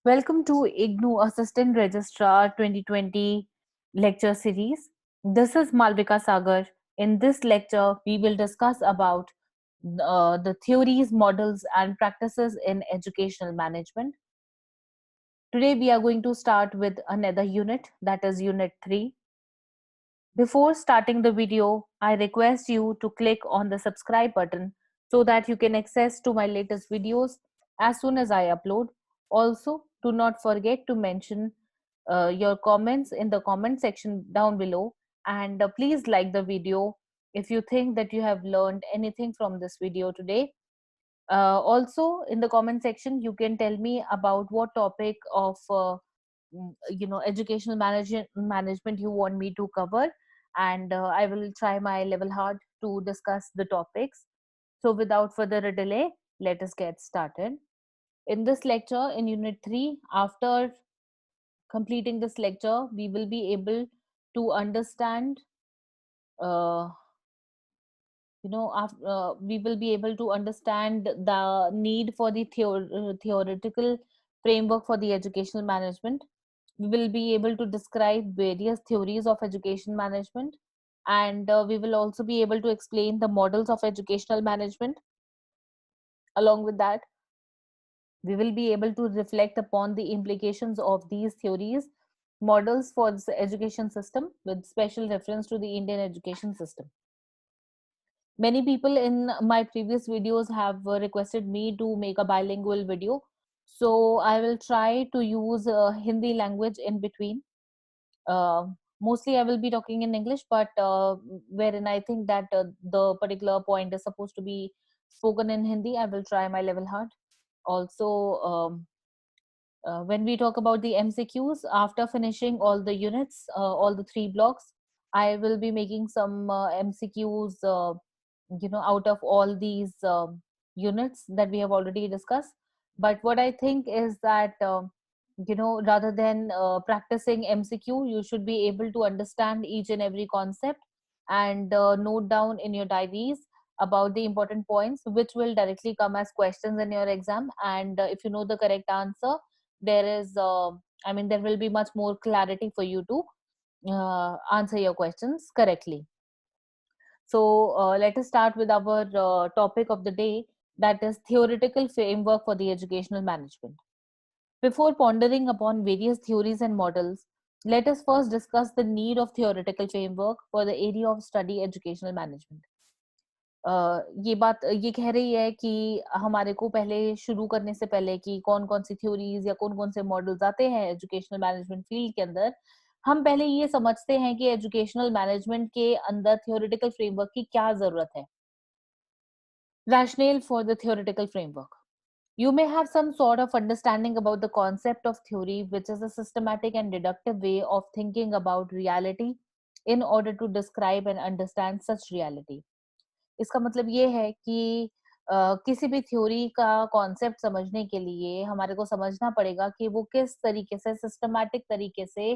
Welcome to IGNU Assistant Registrar 2020 lecture series. This is Malvika Sagar. In this lecture, we will discuss about the theories, models, and practices in educational management. Today, we are going to start with another unit, that is Unit 3. Before starting the video, I request you to click on the subscribe button so that you can access to my latest videos as soon as I upload. Also, do not forget to mention your comments in the comment section down below, and please like the video if you think that you have learned anything from this video today. Also, in the comment section, you can tell me about what topic of educational management you want me to cover, and I will try my level hard to discuss the topics. So, without further delay, let us get started. In this lecture, in Unit 3, after completing this lecture, we will be able to understand uh, we will be able to understand the need for the theoretical framework for the educational management. We will be able to describe various theories of education management, and we will also be able to explain the models of educational management. Along with that, we will be able to reflect upon the implications of these theories models for the education system, with special reference to the Indian education system. Many people in my previous videos have requested me to make a bilingual video, so I will try to use Hindi language in between. uh, Mostly I will be talking in English, but wherein I think that the particular point is supposed to be spoken in Hindi, I will try my level hard. Also, when we talk about the MCQs, after finishing all the units, all the three blocks, I will be making some MCQs, out of all these units that we have already discussed. But what I think is that, rather than practicing MCQ, you should be able to understand each and every concept and note down in your diaries about the important points, which will directly come as questions in your exam. And if you know the correct answer, there will be much more clarity for you to answer your questions correctly. So let us start with our topic of the day, that is theoretical framework for the educational management. Before pondering upon various theories and models, let us first discuss the need of theoretical framework for the area of study educational management. ये बात ये कह रही है कि हमारे को पहले शुरू करने से पहले कि कौन-कौन सी थ्योरीज या कौन-कौन से मॉडल्स आते हैं एजुकेशनल मैनेजमेंट फील्ड के अंदर, हम पहले ये समझते हैं कि एजुकेशनल मैनेजमेंट के अंदर थ्योरेटिकल फ्रेमवर्क की क्या ज़रूरत है। Rationale for the theoretical framework. You may have some sort of understanding about the concept of theory, which is a systematic and deductive way of thinking about reality in order to describe and understand such reality. इसका मतलब ये है कि किसी भी theory का concept समझने के लिए हमारे को समझना पड़ेगा कि वो किस तरीके से सिस्टमैटिक तरीके से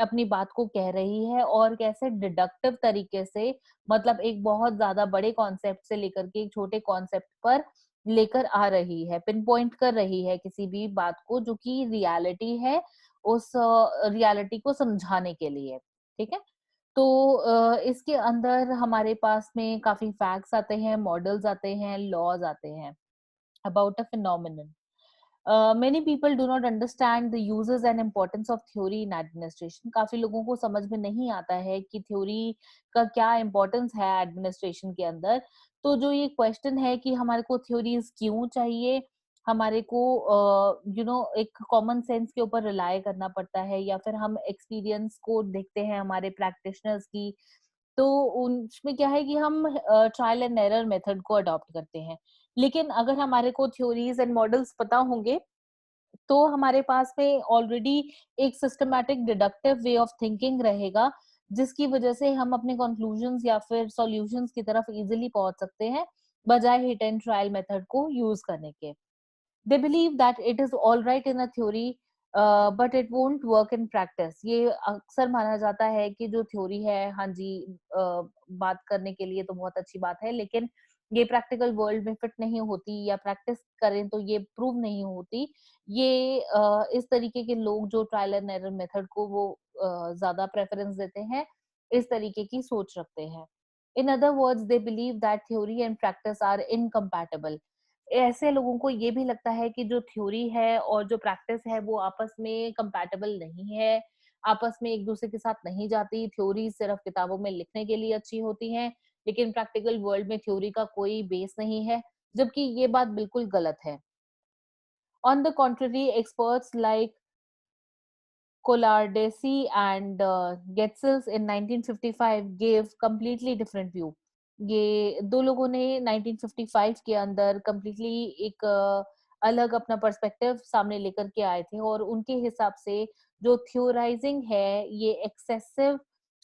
अपनी बात को कह रही है और कैसे डिडक्टिव तरीके से, मतलब एक बहुत ज्यादा बड़े कॉन्सेप्ट से लेकर के एक छोटे कॉन्सेप्ट पर लेकर आ रही है, पिन पॉइंट कर रही है किसी भी बात को जो कि रियलिटी है, उस रियलिटी को समझाने के लिए। ठीक है, तो इसके अंदर हमारे पास में काफ़ी फैक्ट्स आते हैं, मॉडल्स आते हैं, लॉज़ आते हैं about a phenomenon. Many people do not understand the uses and importance of theory in administration. काफ़ी लोगों को समझ में नहीं आता है कि थ्योरी का क्या इम्पोर्टेंस है एडमिनिस्ट्रेशन के अंदर। तो जो ये क्वेश्चन है कि हमारे को थ्योरीज क्यों चाहिए, हमारे को एक कॉमन सेंस के ऊपर रिलाय करना पड़ता है या फिर हम एक्सपीरियंस को देखते हैं हमारे प्रैक्टिशनर्स की, तो उसमें क्या है कि हम ट्रायल एंड एरर मेथड को अडॉप्ट करते हैं। लेकिन अगर हमारे को थ्योरीज एंड मॉडल्स पता होंगे, तो हमारे पास में ऑलरेडी एक systematic deductive way of thinking रहेगा, जिसकी वजह से हम अपने कंक्लूजन्स या फिर सॉल्यूशंस की तरफ इजीली पहुंच सकते हैं, बजाय हिट एंड ट्रायल मेथड को यूज करने के। दे believe that it is all right in a theory, but it won't work in practice. ये अक्सर माना जाता है कि जो थ्योरी है, हाँ जी, बात करने के लिए तो बहुत अच्छी बात है, लेकिन ये प्रैक्टिकल वर्ल्ड में फिट नहीं होती या प्रैक्टिस करें तो ये प्रूव नहीं होती। ये इस तरीके के लोग जो ट्रायल एंड एरर मेथड को वो ज़्यादा प्रेफ़रेंस देते हैं, इस तरीके की सोच रखते हैं। In other words they believe that theory and practice are incompatible. ऐसे लोगों को ये भी लगता है कि जो थ्योरी है और जो प्रैक्टिस है वो आपस में कंपैटिबल नहीं है, आपस में एक-दूसरे के साथ नहीं जाती। थ्योरी सिर्फ़ किताबों में लिखने के लिए अच्छी होती हैं, लेकिन प्रैक्टिकल वर्ल्ड में थ्योरी का कोई बेस नहीं है, जबकि ये बात बिल्कुल गलत है। On the contrary, experts like Colardesi and Getzels in 1955 gave completely different view. ये दो लोगों ने 1955 के अंदर completely एक अलग अपना पर्सपेक्टिव सामने लेकर के आए थे और उनके हिसाब से जो थ्योराइजिंग है ये excessive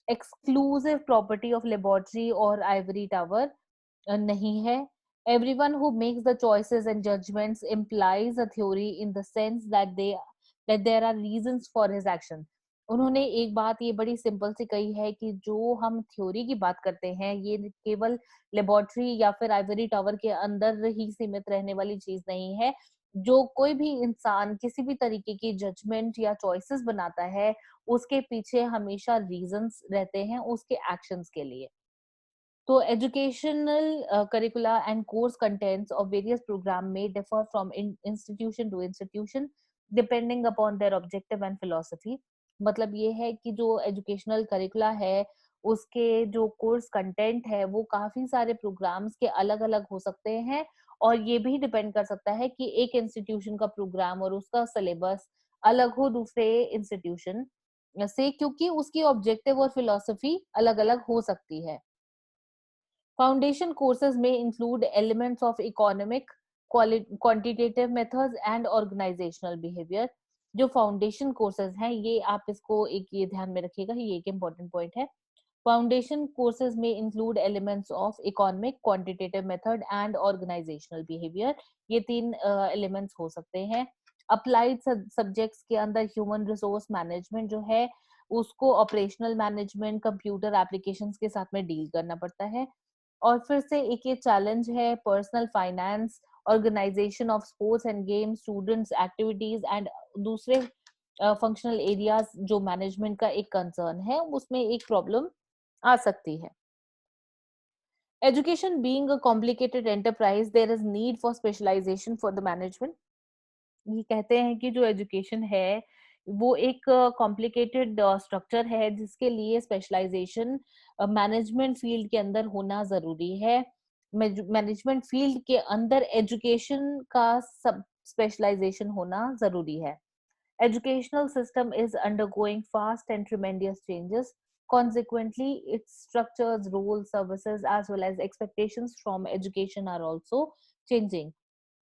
exclusive property of laboratory और आइवरी टावर नहीं है. Everyone who makes the choices and judgments implies a theory in the sense that there are reasons for his action. उन्होंने एक बात ये बड़ी सिंपल सी कही है कि जो हम थ्योरी की बात करते हैं ये केवल लेबोरेटरी या फिर आइवरी टावर के अंदर ही सीमित रहने वाली चीज नहीं है. जो कोई भी इंसान किसी भी तरीके की जजमेंट या चॉइसेस बनाता है उसके पीछे हमेशा रीजंस रहते हैं उसके एक्शंस के लिए. So educational curricula and course contents of various program may differ from institution to institution depending upon their objective and philosophy. मतलब ये है कि जो एजुकेशनल करिकुला है उसके जो कोर्स कंटेंट है वो काफी सारे प्रोग्राम्स के अलग अलग हो सकते हैं और ये भी डिपेंड कर सकता है कि एक इंस्टीट्यूशन का प्रोग्राम और उसका सिलेबस अलग हो दूसरे इंस्टीट्यूशन से क्योंकि उसकी ऑब्जेक्टिव और फिलॉसफी अलग अलग हो सकती है. Foundation courses may include elements of economic, quantitative methods and organizational behavior. जो फाउंडेशन कोर्सेज हैं ये आप इसको एक ये ध्यान में रखिएगा ये एक इम्पोर्टेंट पॉइंट है. फाउंडेशन कोर्सेज में include elements of economic quantitative method and organisational behaviour. ये तीन एलिमेंट्स हो सकते हैं. अप्लाइड सब्जेक्ट्स के अंदर ह्यूमन रिसोर्स मैनेजमेंट जो है उसको ऑपरेशनल मैनेजमेंट कंप्यूटर एप्लीकेशंस के साथ में डील करना पड़ता है. और फिर से एक ये चैलेंज है personal finance, organisation of sports and games, students activities and दूसरे फंक्शनल एरियाज जो मैनेजमेंट का एक कंसर्न है उसमें एक प्रॉब्लम आ सकती है. Education being a complicated enterprise there is need for specialisation for the management. ये कहते हैं कि जो एजुकेशन है वो एक कॉम्प्लिकेटेड स्ट्रक्चर है जिसके लिए स्पेशलाइजेशन मैनेजमेंट फील्ड के अंदर होना जरूरी है. मैनेजमेंट फील्ड के अंदर एजुकेशन का सब स्पेशलाइजेशन होना जरूरी है. Educational system is undergoing fast and tremendous changes. Consequently, its structures, roles, services, as well as expectations from education are also changing.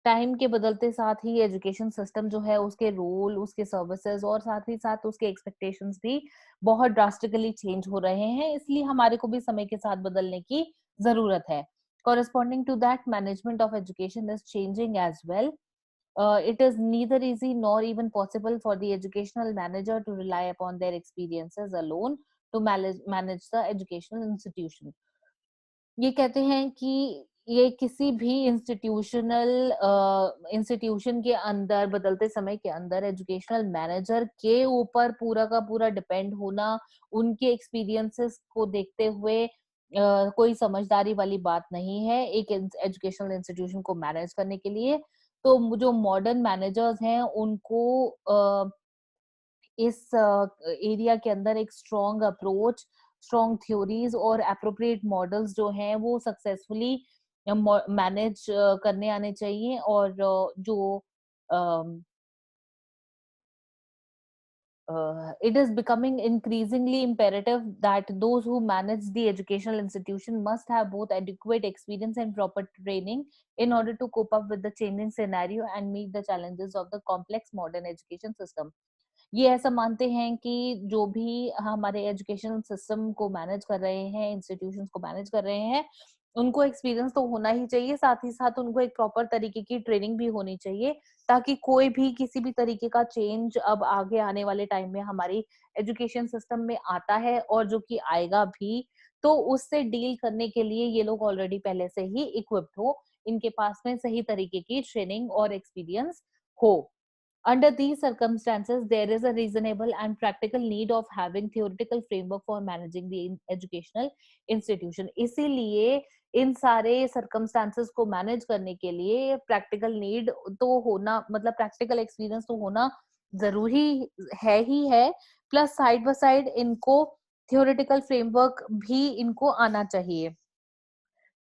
Time के बदलते साथ ही एजुकेशन सिस्टम जो है उसके रोल उसके सर्विसेज और साथ ही साथ उसके एक्सपेक्टेशंस भी बहुत ड्रास्टिकली चेंज हो रहे हैं इसलिए हमारे को भी समय के साथ बदलने की जरूरत है. corresponding to that management of education is changing as well. It is neither easy nor even possible for the educational manager to rely upon their experiences alone to manage the educational institution. ये कहते हैं कि ये किसी भी institution के अंदर बदलते समय के अंदर एजुकेशनल मैनेजर के ऊपर पूरा का पूरा डिपेंड होना उनके एक्सपीरियंसेस को देखते हुए कोई समझदारी वाली बात नहीं है एक एजुकेशनल इंस्टीट्यूशन को मैनेज करने के लिए. तो जो मॉडर्न मैनेजर्स हैं उनको इस एरिया के अंदर एक स्ट्रॉन्ग अप्रोच, स्ट्रॉन्ग थ्योरीज और एप्रोप्रिएट मॉडल्स जो हैं वो सक्सेसफुली मैनेज करने आने चाहिए और जो it is becoming increasingly imperative that those who manage the educational institution must have both adequate experience and proper training in order to cope up with the changing scenario and meet the challenges of the complex modern education system. ये ऐसा मानते हैं कि जो भी हमारे education system को manage कर रहे हैं, इंस्टीट्यूशंस को मैनेज कर रहे हैं, उनको एक्सपीरियंस तो होना ही चाहिए, साथ ही साथ उनको एक प्रॉपर तरीके की ट्रेनिंग भी होनी चाहिए, ताकि कोई भी किसी भी तरीके का चेंज अब आगे आने वाले टाइम में हमारी एजुकेशन सिस्टम में आता है और जो कि आएगा भी, तो उससे डील करने के लिए ये लोग ऑलरेडी पहले से ही इक्विप्ड हो, इनके पास में सही तरीके की ट्रेनिंग और एक्सपीरियंस हो। Under these circumstances, there is a reasonable and practical need of having theoretical framework for managing the educational institution. इसीलिए इन सारे circumstances को manage करने के लिए practical need तो होना, मतलब practical experience तो होना जरूरी है ही है, प्लस साइड बाय साइड इनको theoretical framework भी इनको आना चाहिए।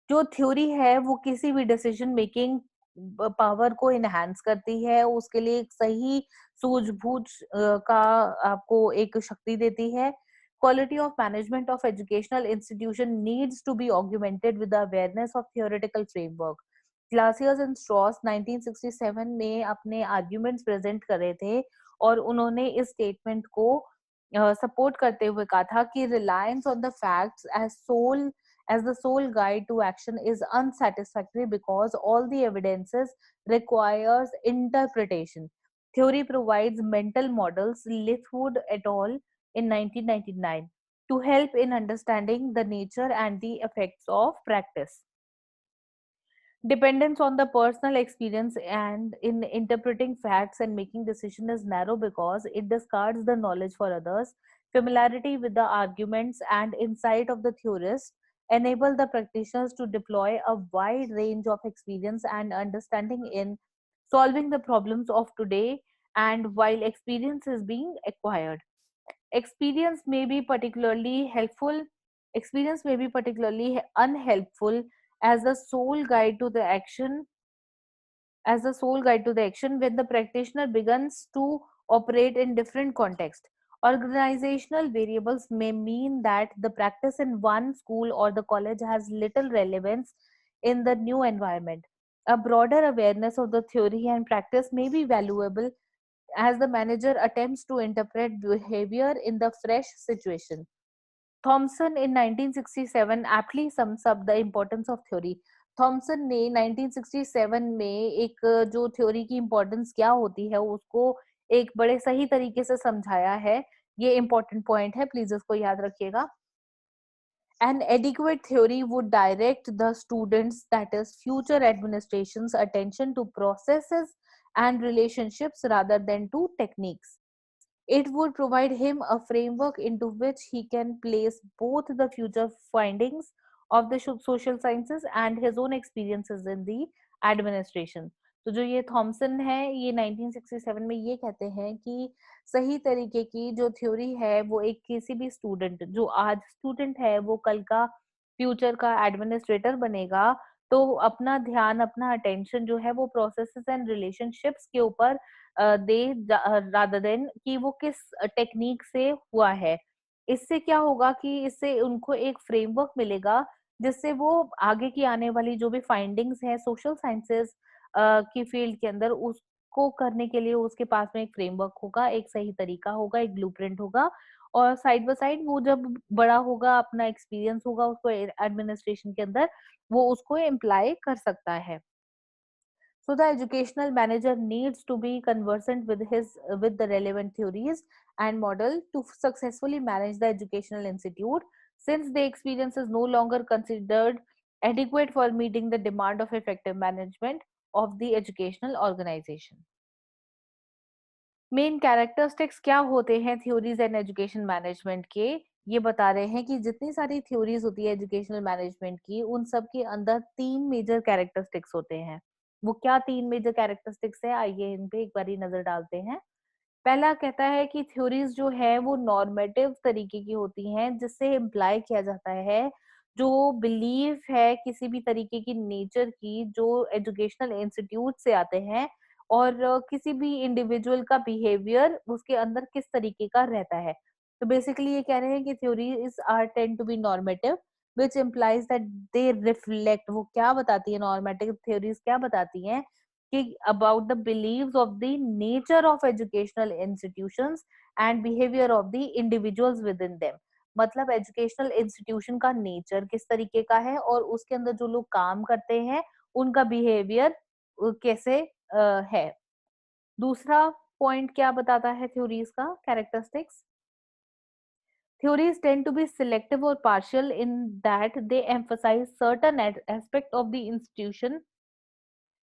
जो थ्योरी है वो किसी भी डिसीजन मेकिंग पावर को इनहैंस करती है, उसके लिए एक सही सूझबूझ का आपको एक शक्ति देती है। Quality of management of educational institution needs to be augmented with awareness of theoretical framework. Glaser and Strauss 1967 में अपने आर्ग्यूमेंट्स प्रेजेंट कर रहे थे और उन्होंने इस स्टेटमेंट को सपोर्ट करते हुए कहा था कि reliance on the facts as the sole guide to action is unsatisfactory because all the evidences requires interpretation. Theory provides mental models, Lithwood et al. In 1999, to help in understanding the nature and the effects of practice. Dependence on the personal experience and in interpreting facts and making decision is narrow because it discards the knowledge for others. Familiarity with the arguments and insight of the theorists enable the practitioners to deploy a wide range of experience and understanding in solving the problems of today, and while experience is being acquired. Experience may be particularly helpful. Experience may be particularly unhelpful as a sole guide to the action when the practitioner begins to operate in different contexts. Organizational variables may mean that the practice in one school or the college has little relevance in the new environment. A broader awareness of the theory and practice may be valuable as the manager attempts to interpret behavior in the fresh situation. Thompson in 1967 aptly sums up the importance of theory. Thomson ने 1967 में एक जो theory की importance क्या होती है उसको एक बड़े सही तरीके से समझाया है। ये इम्पोर्टेंट पॉइंट है, प्लीज इसको याद रखिएगा। An adequate theory would direct the students, that is, future administration's attention to processes and relationships rather than to techniques. It would provide him a framework into which he can place both the future findings of the social sciences and his own experiences in the administration. तो जो ये Thompson है, ये 1967 में ये कहते हैं कि सही तरीके की जो थ्योरी है वो एक किसी भी स्टूडेंट, जो आज स्टूडेंट है वो कल का फ्यूचर का एडमिनिस्ट्रेटर बनेगा, तो अपना ध्यान, अपना अटेंशन जो है वो प्रोसेसेस एंड रिलेशनशिप्स के ऊपर दे, रादर देन कि वो किस टेक्निक से हुआ है। इससे क्या होगा कि इससे उनको एक फ्रेमवर्क मिलेगा जिससे वो आगे की आने वाली जो भी फाइंडिंग्स है सोशल साइंसेस की फील्ड के अंदर उसको करने के लिए उसके पास में एक फ्रेमवर्क होगा, एक सही तरीका होगा, एक ब्लूप्रिंट होगा, और साइड बाय साइड वो जब बड़ा होगा, अपना एक्सपीरियंस होगा उसको एडमिनिस्ट्रेशन के अंदर, वो उसको इम्प्लाई कर सकता है। So the educational manager needs to be conversant with the relevant theories and model to successfully manage the educational institute, since the experience is no longer considered adequate for meeting the demand of effective management of the educational organization. Main characteristics क्या होते हैं theories and education management के, ये बता रहे हैं कि जितनी सारी थ्योरीज होती है एजुकेशनल मैनेजमेंट की, उन सब के अंदर 3 मेजर कैरेक्टरिस्टिक्स होते हैं। वो क्या 3 मेजर कैरेक्टरिस्टिक्स है, आइए इन पे एक बारी नजर डालते हैं। पहला कहता है कि थ्योरीज जो है वो नॉर्मेटिव तरीके की होती हैं, जिससे इम्प्लाई किया जाता है जो बिलीफ है किसी भी तरीके की नेचर की जो एजुकेशनल इंस्टीट्यूट से आते हैं, और किसी भी इंडिविजुअल का बिहेवियर उसके अंदर किस तरीके का रहता है। तो बेसिकली ये कह रहे हैं कि theories are tend to be normative which implies that they reflect, वो क्या बताती है, नॉर्मेटिव थ्योरीज क्या बताती हैं कि about the beliefs of the nature of educational institutions and behavior of the individuals within them। मतलब एजुकेशनल इंस्टीट्यूशन का नेचर किस तरीके का है और उसके अंदर जो लोग काम करते हैं उनका बिहेवियर कैसे है। दूसरा पॉइंट क्या बताता है थ्योरीज का characteristics, Theories tend to be selective or partial in that they emphasize certain aspect of the institution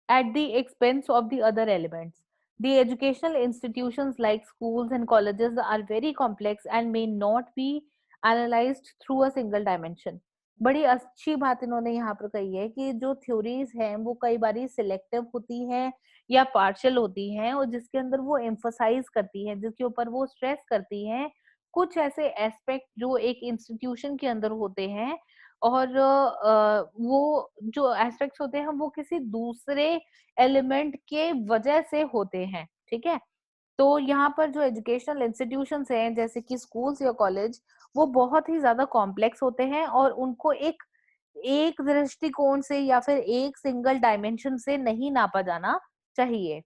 at the expense of the other elements. The educational institutions like schools and colleges are very complex and may not be analyzed through a single dimension. बड़ी अच्छी बात इन्होंने यहाँ पर कही है कि जो थ्योरीज हैं वो कई बारी सिलेक्टिव होती हैं या पार्शियल होती हैं, और जिसके अंदर वो एम्फसाइज करती हैं, जिसके ऊपर वो स्ट्रेस करती हैं कुछ ऐसे एस्पेक्ट जो एक इंस्टीट्यूशन के अंदर होते हैं, और वो जो एस्पेक्ट्स होते हैं वो किसी दूसरे एलिमेंट के वजह से होते हैं, ठीक है? तो यहाँ पर जो एजुकेशनल इंस्टीट्यूशंस हैं जैसे कि स्कूल्स या कॉलेज, वो बहुत ही ज़्यादा कॉम्प्लेक्स होते हैं और उनको एक एक दृष्टिकोण से या फिर एक सिंगल डायमेंशन से नहीं नापा जाना चाहिए।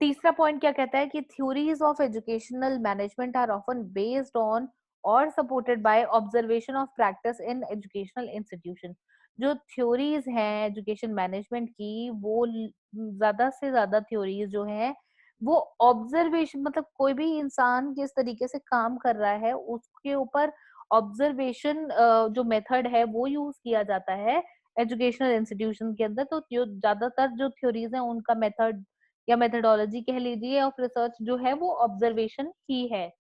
तीसरा पॉइंट क्या कहता है कि theories of educational management are often based on और supported by observation of practice in educational institution. जो थ्योरीज हैं एजुकेशन मैनेजमेंट की, वो ज्यादा से ज्यादा थ्योरीज जो है वो ऑब्जर्वेशन, मतलब कोई भी इंसान किस तरीके से काम कर रहा है उसके ऊपर ऑब्जर्वेशन जो मेथड है वो यूज किया जाता है एजुकेशनल इंस्टीट्यूशन के अंदर। तो जो ज्यादातर जो थ्योरीज हैं उनका मेथड या मेथोडोलॉजी कह लीजिए ऑफ रिसर्च जो है वो ऑब्जर्वेशन ही है।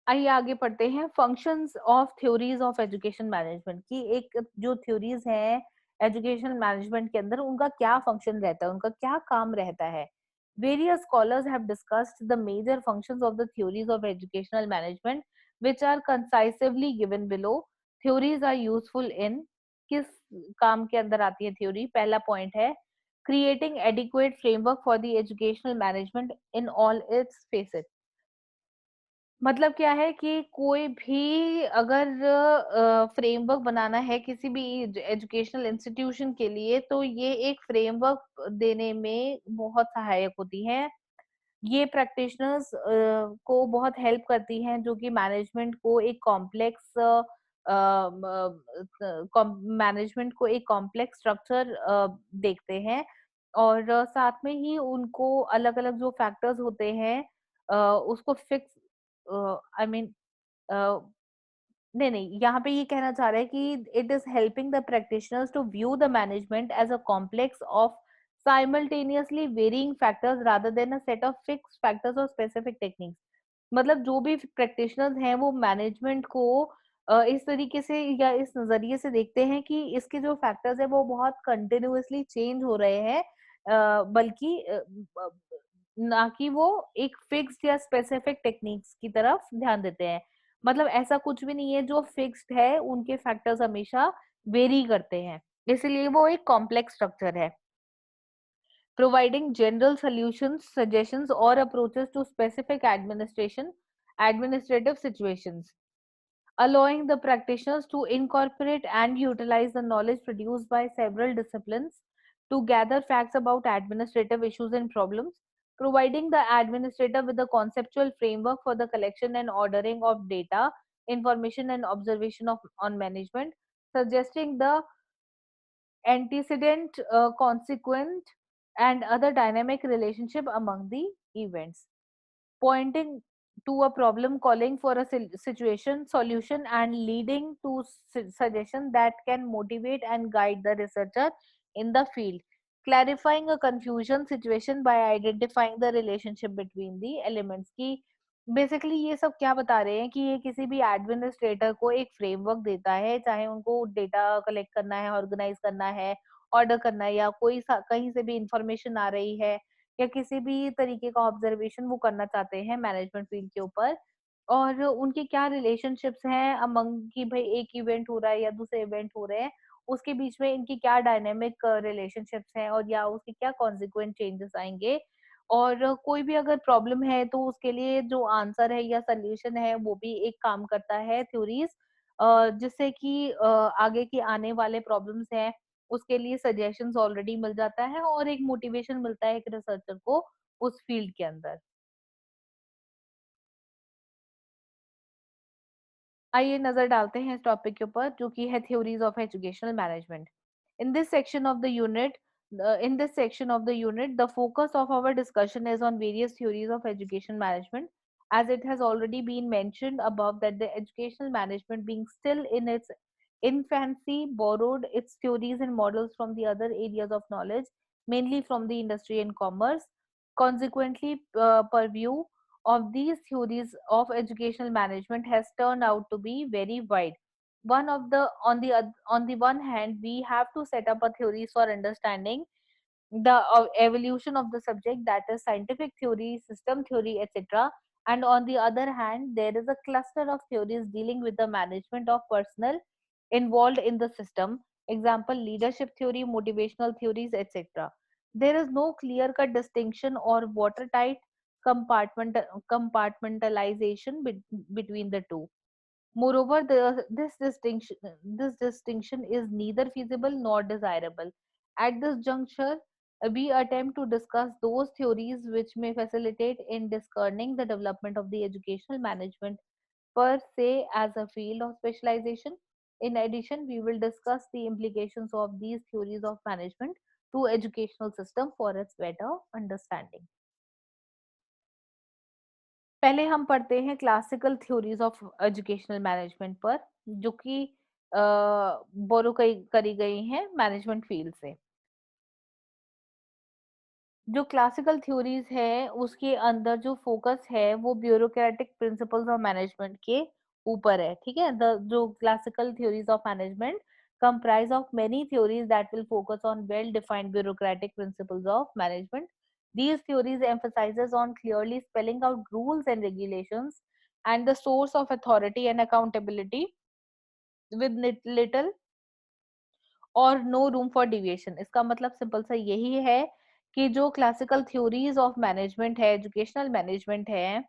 आइए आगे पढ़ते हैं functions of theories of education management की। एक जो थ्योरीज हैं एजुकेशन मैनेजमेंट के अंदर उनका क्या फंक्शन रहता है, उनका क्या काम रहता है। Various scholars have discussed the major functions of the theories of educational management which are concisely given below. Theories are useful in, किस काम के अंदर आती है थ्योरी? पहला पॉइंट है creating adequate framework for the educational management in all it's faces. मतलब क्या है कि कोई भी अगर फ्रेमवर्क बनाना है किसी भी एजुकेशनल इंस्टीट्यूशन के लिए, तो ये एक फ्रेमवर्क देने में बहुत सहायक होती हैं। ये प्रैक्टिशनर्स को बहुत हेल्प करती हैं जो कि मैनेजमेंट को एक कॉम्प्लेक्स मैनेजमेंट को एक कॉम्प्लेक्स स्ट्रक्चर देखते हैं, और साथ में ही उनको अलग-अलग जो फैक्टर्स होते हैं उसको फिक्स आई मीन नहीं, नहीं, यहाँ पे ये कहना चाह रहा है कि it is helping the practitioners to view the management as a complex of simultaneously varying factors rather than a set of fixed factors और स्पेसिफिक टेक्निक्स। मतलब जो भी प्रैक्टिशनर्स हैं वो मैनेजमेंट को इस तरीके से या इस नजरिए से देखते हैं कि इसके जो फैक्टर्स है वो बहुत कंटिन्यूअसली चेंज हो रहे हैं, बल्कि ना कि वो एक फिक्स्ड या स्पेसिफिक टेक्निक्स की तरफ ध्यान देते हैं। मतलब ऐसा कुछ भी नहीं है जो फिक्स्ड है, उनके फैक्टर्स हमेशा वेरी करते हैं, इसलिए वो एक कॉम्प्लेक्स स्ट्रक्चर है। Providing general solutions, suggestions, or approaches to specific administrative situations, allowing the practitioners to incorporate and utilize the knowledge produced by several disciplines to gather facts about administrative issues and problems, providing the administrator with a conceptual framework for the collection and ordering of data, information, and observation of on management, suggesting the antecedent, consequent, and other dynamic relationship among the events, pointing to a problem, calling for a situation solution, and leading to suggestion that can motivate and guide the researcher in the field, clarifying a confusion situation by identifying the relationship between the elements की। Basically ये सब क्या बता रहे हैं कि ये किसी भी एडमिनिस्ट्रेटर को एक फ्रेमवर्क देता है, चाहे उनको डेटा कलेक्ट करना है, ऑर्गेनाइज करना है, ऑर्डर करना है, या कोई कहीं से भी इंफॉर्मेशन आ रही है या किसी भी तरीके का ऑब्जर्वेशन वो करना चाहते हैं मैनेजमेंट फील्ड के ऊपर, और उनके क्या रिलेशनशिप्स हैं अमंग कि भाई एक इवेंट हो रहा है या दूसरे इवेंट हो रहे हैं, उसके बीच में इनकी क्या डायनेमिक रिलेशनशिप्स हैं और या उसके क्या कॉन्सिक्वेंट चेंजेस आएंगे, और कोई भी अगर प्रॉब्लम है तो उसके लिए जो आंसर है या सॉल्यूशन है वो भी एक काम करता है थ्योरीज, जिससे कि आगे की आने वाले प्रॉब्लम्स हैं उसके लिए सजेशंस ऑलरेडी मिल जाता है और एक मोटिवेशन मिलता है एक रिसर्चर को उस फील्ड के अंदर। आइए नजर डालते हैं इस टॉपिक के ऊपर जो कि है theories of educational management. In this section of the unit in this section of the unit, the focus of our discussion is on various theories of education management as it has already been mentioned above that the educational management being still in its infancy borrowed its theories and models from the other areas of knowledge, mainly from the industry and commerce. Consequently, purview of these theories of educational management has turned out to be very wide. One of the on the one hand, we have to set up a theories for understanding the evolution of the subject, that is scientific theory, system theory, etc. And on the other hand, there is a cluster of theories dealing with the management of personnel involved in the system, example leadership theory, motivational theories, etc. There is no clear cut distinction or watertight compartmentalization between the two. Moreover, this distinction is neither feasible nor desirable. At this juncture, we attempt to discuss those theories which may facilitate in discerning the development of the educational management per se as a field of specialization. In addition, we will discuss the implications of these theories of management to educational system for its better understanding. पहले हम पढ़ते हैं classical theories of educational management पर, जो कि बोरो करी गई हैं मैनेजमेंट फील्ड से। जो क्लासिकल थ्योरीज है उसके अंदर जो फोकस है वो ब्यूरोक्रेटिक प्रिंसिपल्स ऑफ मैनेजमेंट के ऊपर है, ठीक है। द जो classical theories of management comprise of many theories that will focus on well defined bureaucratic principles of management. These theories emphasizes on clearly spelling out rules and regulations and the source of authority and accountability with little और no room for deviation. इसका मतलब simple सा यही है कि जो classical theories of management है, educational management है,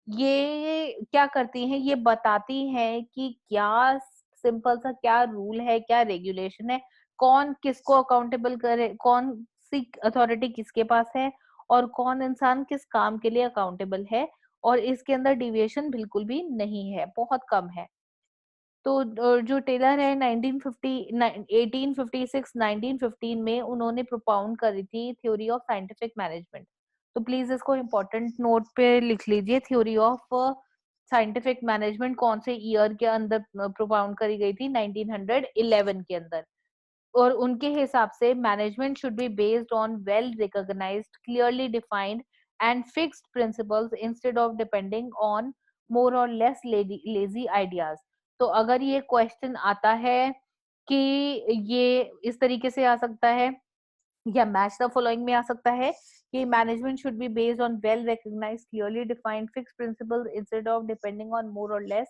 ये क्या करती हैं, ये बताती हैं कि क्या सिंपल सा क्या रूल है, क्या रेगुलेशन है, कौन किसको अकाउंटेबल करे, कौन सी अथॉरिटी किसके पास है और कौन इंसान किस काम के लिए अकाउंटेबल है। और इसके अंदर डिविएशन बिल्कुल भी नहीं है, बहुत कम है। तो जो टेलर है 1856 1915 में उन्होंने प्रोपाउंड करी थी थ्योरी ऑफ साइंटिफिक मैनेजमेंट। तो प्लीज इसको इम्पोर्टेंट नोट पे लिख लीजिए, थ्योरी ऑफ साइंटिफिक मैनेजमेंट कौन से ईयर के अंदर प्रोपाउंड करी गई थी, 1911 के अंदर। और उनके हिसाब से management should be based on well recognised clearly defined and fixed principles instead of depending on more और लेस लेजी आइडियाज। तो अगर ये क्वेश्चन आता है कि ये इस तरीके से आ सकता है या मैच द फॉलोइंग में आ सकता है कि management should be based on well recognised clearly defined fixed principles instead of depending on more और लेस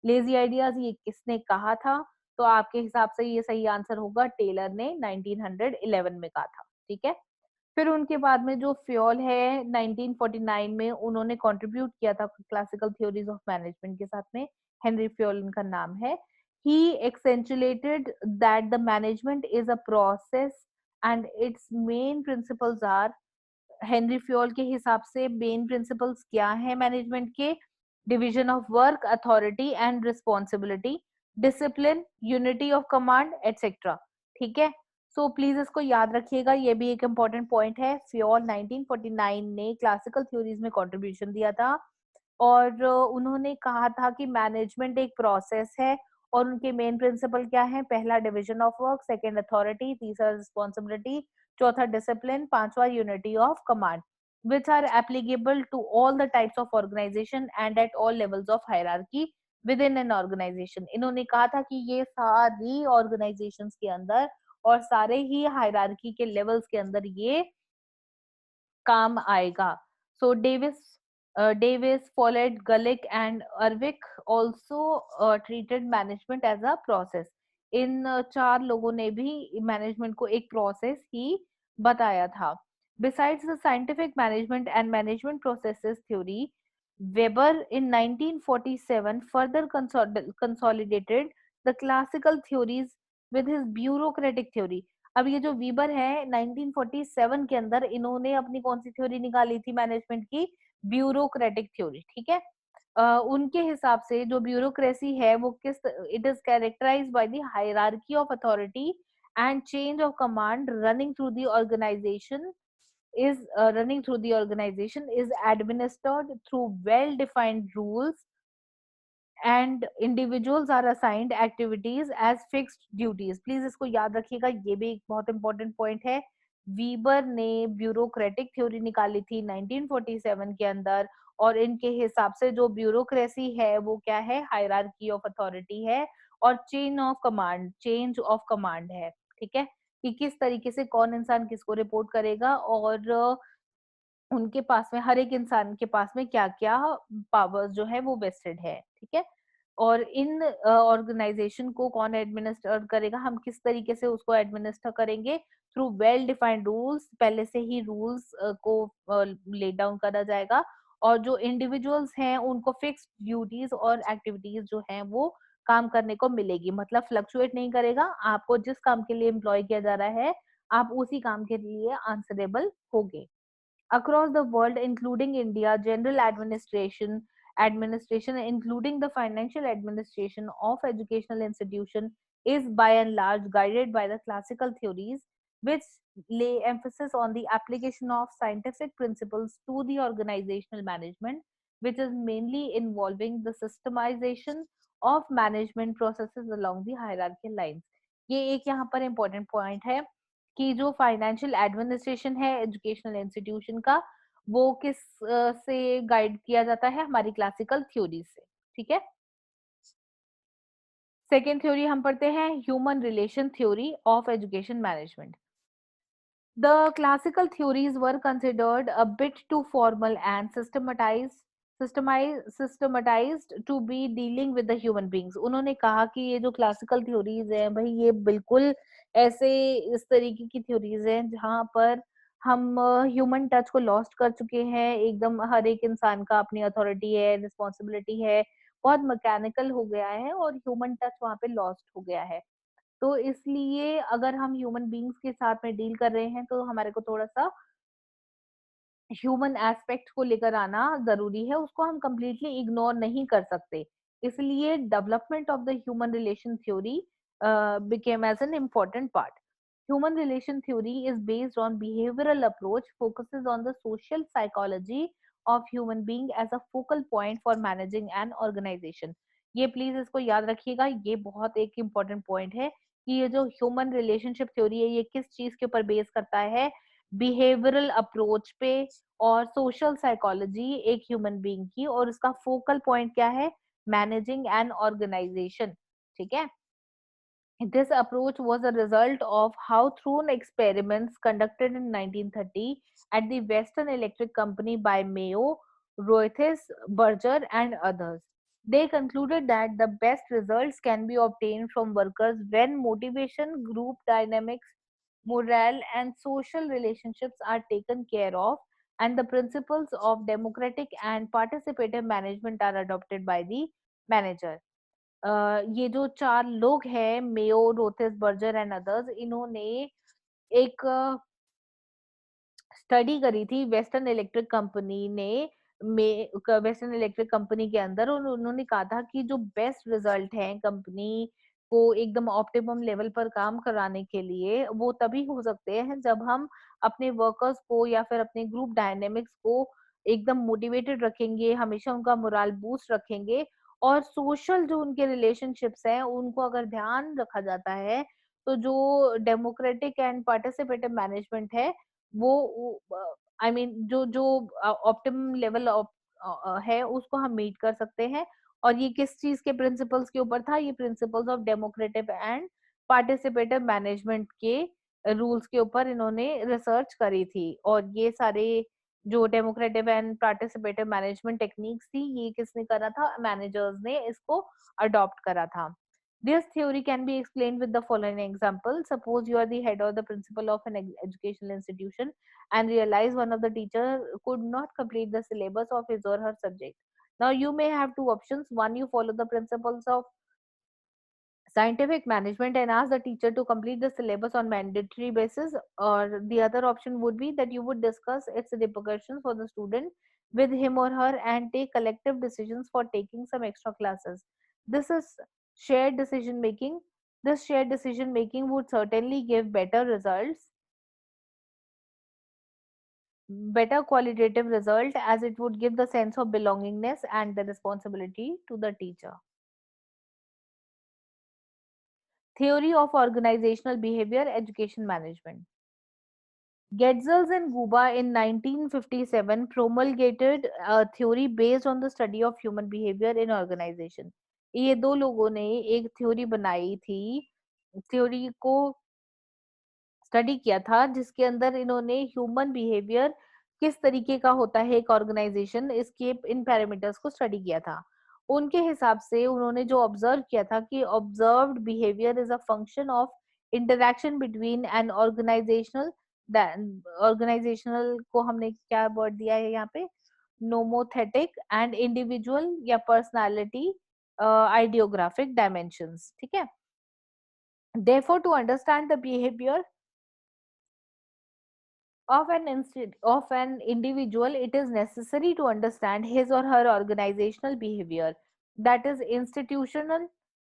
लेजी आइडियाज, ये किसने कहा था? तो आपके हिसाब से ये सही आंसर होगा, टेलर ने 1911 में कहा था, ठीक है। फिर उनके बाद में जो फ्योल है 1949 में उन्होंने कंट्रीब्यूट किया था क्लासिकल थ्योरीज ऑफ मैनेजमेंट के साथ में, हेनरी फ्योल उनका नाम है। he accentuated that the management is a process and its main principles are, Henry Fayol के हिसाब से मेन प्रिंसिपल्स क्या है मैनेजमेंट के, division of work, authority and responsibility, discipline, unity of command etcetera, ठीक है। सो प्लीज इसको याद रखिएगा, ये भी एक इम्पोर्टेंट पॉइंट है। फ्योल 1949 ने क्लासिकल थ्योरीज में कंट्रीब्यूशन दिया था और उन्होंने कहा था कि मैनेजमेंट एक प्रोसेस है और उनके मेन प्रिंसिपल क्या है, पहला division of work, second authority, तीसरा रिस्पॉन्सिबिलिटी, चौथा डिसिप्लिन, पांचवा unity of command, which are applicable to all the types of organization and at all levels of hierarchy within an organization। इन्होंने कहा था कि ये सारी organizations के अंदर और सारे ही हायरार्की के लेवल्स के अंदर ये काम आएगा। So Davis, Follett, Gulick and Urwick also treated management as a process. इन चार लोगों ने भी मैनेजमेंट को एक प्रोसेस ही बताया था। Besides the scientific management and management processes theory, weber in 1947 further consolidated the classical theories with his bureaucratic theory। अब ये जो वीबर है 1947 के अंदर इन्होंने अपनी कौन सी थ्योरी निकाली थी मैनेजमेंट की, ब्यूरोक्रेटिक थ्योरी, ठीक है। उनके हिसाब से जो ब्यूरोक्रेसी है वो किस, it is characterised by the hierarchy of authority and change of command running through the organisation is running through the organization is administered through well defined rules, and individuals are assigned activities as fixed duties. Please इसको याद रखिएगा, ये भी एक बहुत important point है. वीबर ने bureaucratic theory निकाली थी 1947 के अंदर, और इनके हिसाब से जो ब्यूरोक्रेसी है वो क्या है, हायरार्की ऑफ अथॉरिटी है, और चेंज ऑफ कमांड है. ठीक है, कि किस तरीके से कौन इंसान किसको रिपोर्ट करेगा, और उनके पास में, हर एक इंसान के पास में क्या-क्या पावर्स जो है वो वेस्टेड है. ठीक है, और इन ऑर्गेनाइजेशन को कौन एडमिनिस्टर करेगा, हम किस तरीके से उसको एडमिनिस्टर करेंगे, थ्रू वेल डिफाइंड रूल्स. पहले से ही रूल्स को ले डाउन करा जाएगा, और जो इंडिविजुअल्स हैं उनको फिक्स ड्यूटीज और एक्टिविटीज जो हैं वो काम करने को मिलेगी. मतलब फ्लक्चुएट नहीं करेगा, आपको जिस काम के लिए एम्प्लॉय किया जा रहा है आप उसी काम के लिए आंसरेबल होगे. Across the world, including India, general administration, including the financial administration of educational institution, is by and large guided by the classical theories, which lay emphasis on the application of scientific principles to the organizational management, which is mainly involving the systemization of management processes along the hierarchical lines. ये एक यहाँ पर important point है कि जो financial administration है educational institution का, वो किस से गाइड किया जाता है, हमारी क्लासिकल थ्योरी से. ठीक है, सेकेंड थ्योरी हम पढ़ते हैं, human relation theory of education management. The classical theories were considered a bit too formal and systematized to be dealing with the human beings. उन्होंने कहा कि ये जो क्लासिकल थ्योरीज हैं भाई, ये बिल्कुल ऐसे इस तरीके की थ्योरीज हैं जहाँ पर हम ह्यूमन टच को लॉस्ट कर चुके हैं. एकदम हर एक इंसान का अपनी अथॉरिटी है, रिस्पॉन्सिबिलिटी है, बहुत मैकेनिकल हो गया है और ह्यूमन टच वहाँ पे लॉस्ट हो गया है. तो इसलिए अगर हम ह्यूमन बीइंग्स के साथ में डील कर रहे हैं तो हमारे को थोड़ा-सा ह्यूमन एस्पेक्ट को लेकर आना ज़रूरी है, उसको हम कंप्लीटली इग्नोर नहीं कर सकते. इसलिए development of the human relation theory became as an important part. Human relation theory is based on behavioral approach, focuses on the social psychology of human being as a focal point for managing an organization. ये please इसको याद रखिएगा, ये बहुत एक important point है कि ये जो ह्यूमन रिलेशनशिप थ्योरी है ये किस चीज के ऊपर बेस करता है, बिहेवियरल अप्रोच पे और सोशल साइकोलॉजी एक ह्यूमन बीइंग की, और उसका फोकल पॉइंट क्या है, मैनेजिंग एन ऑर्गेनाइजेशन. ठीक है, this approach was a result of how through experiments conducted in 1930 at the Western Electric Company by Mayo, Roethlis, Berger, and others. They concluded that the best results can be obtained from workers when motivation, group dynamics, morale, and social relationships are taken care of, and the principles of democratic and participative management are adopted by the manager. ये जो 4 लोग हैं, Mayo, रोथिस, Berger and others, इन्होंने एक study करी थी western electric company ने, western electric company के अंदर, और उन्होंने कहा था कि जो बेस्ट रिजल्ट है कंपनी को एकदम ऑप्टिमम लेवल पर काम कराने के लिए वो तभी हो सकते हैं जब हम अपने वर्कर्स को या फिर अपने ग्रुप डायनेमिक्स को एकदम मोटिवेटेड रखेंगे, हमेशा उनका मोरल बूस्ट रखेंगे, और सोशल जो उनके रिलेशनशिप्स हैं उनको अगर ध्यान रखा जाता है तो जो डेमोक्रेटिक एंड पार्टिसिपेटिव मैनेजमेंट है वो आई मीन जो जो ऑप्टिमम लेवल है उसको हम मीट कर सकते हैं. और ये किस चीज के प्रिंसिपल्स के ऊपर था, ये principles of democratic and participative management के रूल्स के ऊपर इन्होंने रिसर्च करी थी. और ये सारे जो democratic and participative management techniques थी ये किसने करा था, मैनेजर्स ने इसको अडॉप्ट करा था. This theory can be explained with the following example. Suppose you are the head or the principal of an educational institution and realize one of the teacher could not complete the syllabus of his or her subject. Now you may have two options. One, you follow the principles of scientific management and ask the teacher to complete the syllabus on mandatory basis, or the other option would be that you would discuss its repercussions for the student with him or her and take collective decisions for taking some extra classes. This is shared decision making. This shared decision making would certainly give better results better qualitative result as it would give the sense of belongingness and the responsibility to the teacher. Theory of organizational behavior education management. Getzels and Guba in 1957 promulgated a theory based on the study of human behavior in organization. ये दो लोगों ने एक theory बनाई थी, theory को study किया था जिसके अंदर इन्होंने ह्यूमन बिहेवियर किस तरीके का होता है एक ऑर्गेनाइजेशन, इसके इन पैरामीटर्स को स्टडी किया था। उनके हिसाब से उन्होंने जो ऑब्जर्व किया था कि observed behaviour is a function of interaction between an organisational, organisational को हमने क्या वर्ड दिया है यहाँ पे, नोमोथेटिक एंड इंडिविजुअल या पर्सनालिटी आइडियोग्राफिक डायमेंशंस, ठीक है। Therefore, to understand the behavior of an individual, it is necessary to understand his or her organizational behavior, that is institutional,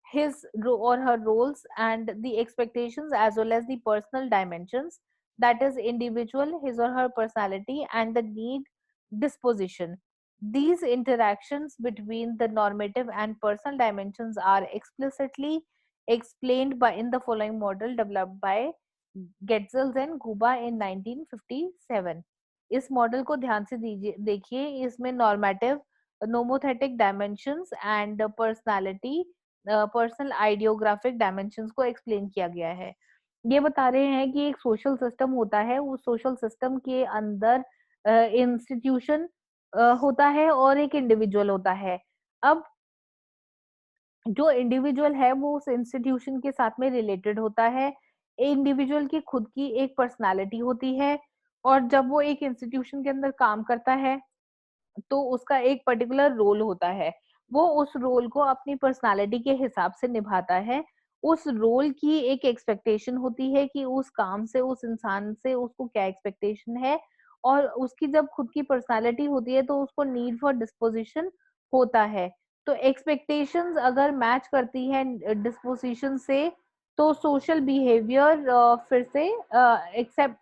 his or her roles and the expectations, as well as the personal dimensions, that is individual, his or her personality and the need disposition. These interactions between the normative and personal dimensions are explicitly explained by in the following model developed by Getzels and Guba in 1957। इस model को ध्यान से देखिए, इसमें normative, nomothetic dimensions and personality, personal idiographic dimensions को explain किया गया है। ये बता रहे हैं कि एक सोशल सिस्टम होता है, उस सोशल सिस्टम के अंदर इंस्टीट्यूशन होता है और एक इंडिविजुअल होता है। अब जो इंडिविजुअल है वो उस इंस्टीट्यूशन के साथ में रिलेटेड होता है। इंडिविजुअल की खुद की एक पर्सनालिटी होती है और जब वो एक इंस्टीट्यूशन के अंदर काम करता है तो उसका एक पर्टिकुलर रोल होता है। वो उस रोल को अपनी पर्सनालिटी के हिसाब से निभाता है। उस रोल की एक एक्सपेक्टेशन होती है कि उस काम से, उस इंसान से उसको क्या एक्सपेक्टेशन है, और उसकी जब खुद की पर्सनालिटी होती है तो उसको नीड फॉर डिस्पोजिशन होता है। तो एक्सपेक्टेशंस अगर मैच करती है डिस्पोजिशन से तो सोशल बिहेवियर फिर से एक्सेप्ट।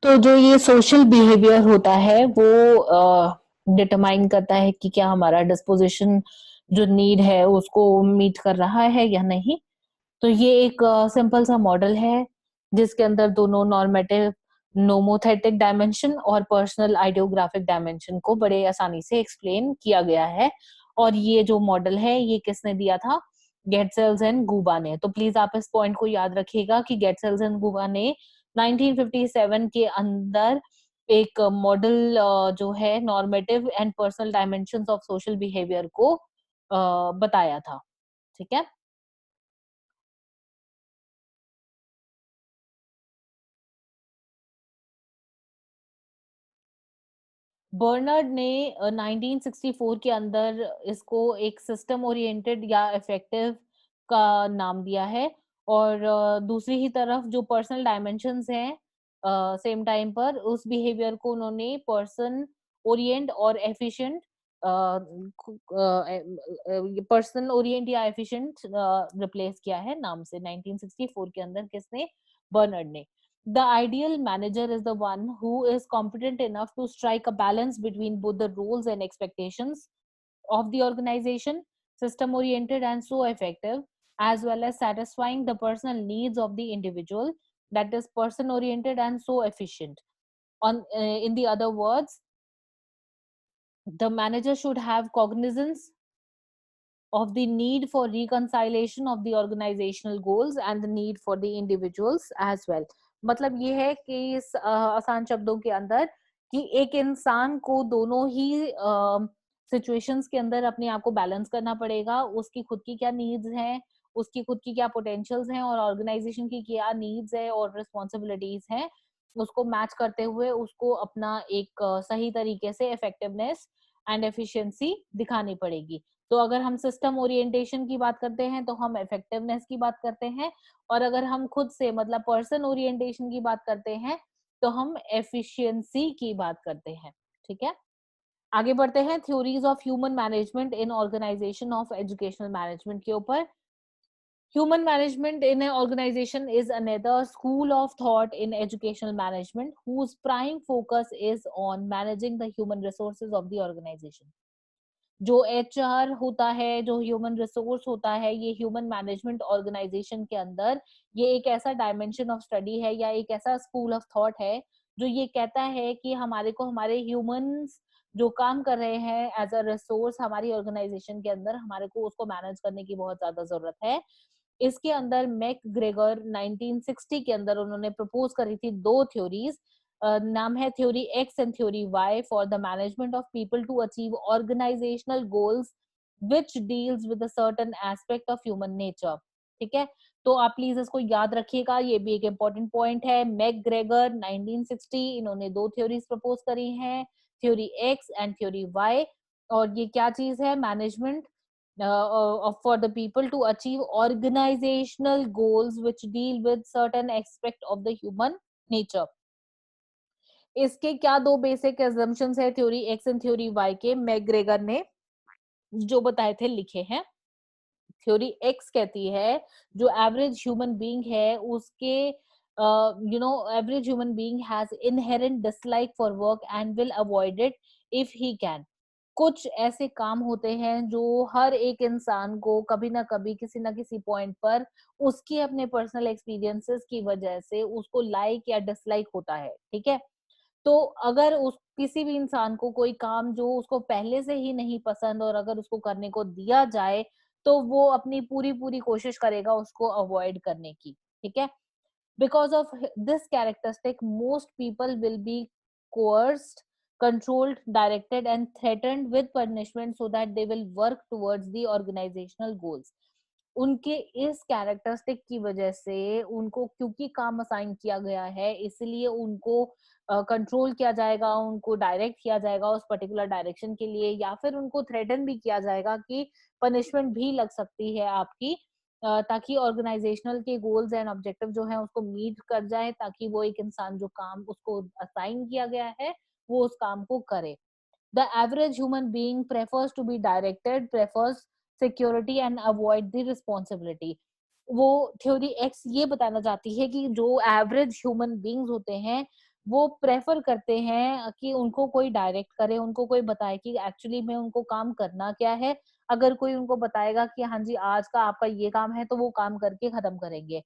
तो जो ये सोशल बिहेवियर होता है वो डिटरमाइन करता है कि क्या हमारा डिस्पोजिशन जो नीड है उसको मीट कर रहा है या नहीं। तो ये एक सिंपल सा मॉडल है जिसके अंदर दोनों नॉर्मेटिव, नोमोथेटिक डायमेंशन और पर्सनल आइडियोग्राफिक डायमेंशन को बड़े आसानी से एक्सप्लेन किया गया है। और ये जो मॉडल है ये किसने दिया था, गेटसेल्स एंड गुबा ने। तो प्लीज आप इस पॉइंट को याद रखिएगा कि गेटसेल्स एंड गुबा ने 1957 के अंदर एक मॉडल जो है normative and personal dimensions of social behaviour को बताया था, ठीक है। बर्नर्ड ने 1964 के अंदर इसको एक सिस्टम ओरिएंटेड या इफेक्टिव का नाम दिया है। और दूसरी ही तरफ जो पर्सनल डायमेंशंस हैं सेम टाइम पर उस बिहेवियर को उन्होंने पर्सन ओरिएंट और एफिशिएंट, पर्सन ओरिएंट या एफिशिएंट रिप्लेस किया है नाम से 1964 के अंदर, किसने, बर्नर्ड ने। The ideal manager is the one who is competent enough to strike a balance between both the roles and expectations of the organization, system oriented and so effective, as well as satisfying the personal needs of the individual, that is person oriented and so efficient. In the other words, the manager should have cognizance of the need for reconciliation of the organizational goals and the need for the individuals as well. मतलब ये है कि इस आसान शब्दों के अंदर कि एक इंसान को दोनों ही सिचुएशंस के अंदर अपने आप को बैलेंस करना पड़ेगा। उसकी खुद की क्या नीड्स हैं, उसकी खुद की क्या पोटेंशियल्स हैं और ऑर्गेनाइजेशन की क्या नीड्स है और रिस्पॉन्सिबिलिटीज हैं, उसको मैच करते हुए उसको अपना एक सही तरीके से इफेक्टिवनेस एंड एफिशिएंसी दिखानी पड़ेगी। तो अगर हम सिस्टम ओरिएंटेशन की बात करते हैं तो हम इफेक्टिवनेस की बात करते हैं, और अगर हम खुद से मतलब पर्सन ओरिएंटेशन की बात करते हैं तो हम एफिशिएंसी की बात करते हैं, ठीक है। आगे बढ़ते हैं theories of human management in organisation of educational management के ऊपर। Human management in an organization is another school of thought in educational management whose prime focus is on managing the human resources of the organization. जो HR होता है, जो human resource होता है, ये human management organisation के अंदर ये एक ऐसा डायमेंशन ऑफ स्टडी है या एक ऐसा स्कूल ऑफ थॉट है जो ये कहता है कि हमारे को हमारे ह्यूमंस जो काम कर रहे हैं एज अ रिसोर्स हमारी ऑर्गेनाइजेशन के अंदर, हमारे को उसको मैनेज करने की बहुत ज्यादा जरूरत है। इसके अंदर मैक ग्रेगर 1960 के अंदर उन्होंने प्रपोज करी थी दो थ्योरीज। नाम है theory X and theory Y for the management of people to achieve organisational goals which deals with a certain aspect of human nature. ठीक है, तो आप प्लीज इसको याद रखिएगा, ये भी एक इम्पोर्टेंट पॉइंट है। मैक ग्रेगर 1960 इन्होंने दो थ्योरीज प्रपोज करी हैं, theory X and theory Y. और ये क्या चीज है? Management for the people to achieve organizational goals which deal with certain aspect of the human nature। इसके क्या दो बेसिक assumptions है theory X and theory Y के, मैकग्रेगर ने जो बताए थे लिखे हैं। थ्योरी एक्स कहती है जो एवरेज ह्यूमन बीइंग है उसके average human being has inherent dislike for work and will avoid it if he can. कुछ ऐसे काम होते हैं जो हर एक इंसान को कभी ना कभी किसी ना किसी पॉइंट पर उसके अपने पर्सनल एक्सपीरियंसेस की वजह से उसको लाइक या डिसलाइक होता है। ठीक है, तो अगर उस किसी भी इंसान को कोई काम जो उसको पहले से ही नहीं पसंद और अगर उसको करने को दिया जाए तो वो अपनी पूरी पूरी कोशिश करेगा उसको अवॉइड करने की। ठीक है, because of this characteristic most people will be coerced, controlled, directed and threatened with punishment so that they will work towards the organizational goals। उनके इस कैरेक्टरिस्टिक की वजह से उनको क्योंकि काम असाइन किया गया है इसलिए उनको कंट्रोल किया जाएगा, उनको डायरेक्ट किया जाएगा उस पर्टिकुलर डायरेक्शन के लिए, या फिर उनको थ्रेटन भी किया जाएगा कि पनिशमेंट भी लग सकती है आपकी, ताकि ऑर्गेनाइजेशनल के गोल्स एंड ऑब्जेक्टिव जो है उसको मीट कर जाए, ताकि वो एक इंसान जो काम उसको असाइन किया गया है वो उस काम को करे। The average human being prefers to be directed, prefers security and avoid the responsibility। वो थ्योरी एक्स ये बताना चाहती है कि जो एवरेज ह्यूमन बींग्स होते हैं वो प्रेफर करते हैं कि उनको कोई डायरेक्ट करे, उनको कोई बताए कि एक्चुअली में उनको काम करना क्या है। अगर कोई उनको बताएगा कि हाँ जी आज का आपका ये काम है तो वो काम करके खत्म करेंगे।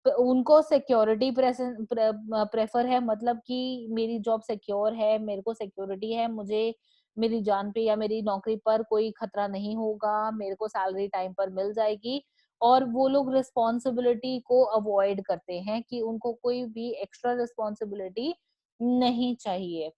उनको सिक्योरिटी प्रेफर है, मतलब कि मेरी जॉब सिक्योर है, मेरे को सिक्योरिटी है, मुझे मेरी जान पे या मेरी नौकरी पर कोई खतरा नहीं होगा, मेरे को सैलरी टाइम पर मिल जाएगी। और वो लोग रिस्पॉन्सिबिलिटी को अवॉइड करते हैं कि उनको कोई भी एक्स्ट्रा रिस्पॉन्सिबिलिटी नहीं चाहिए।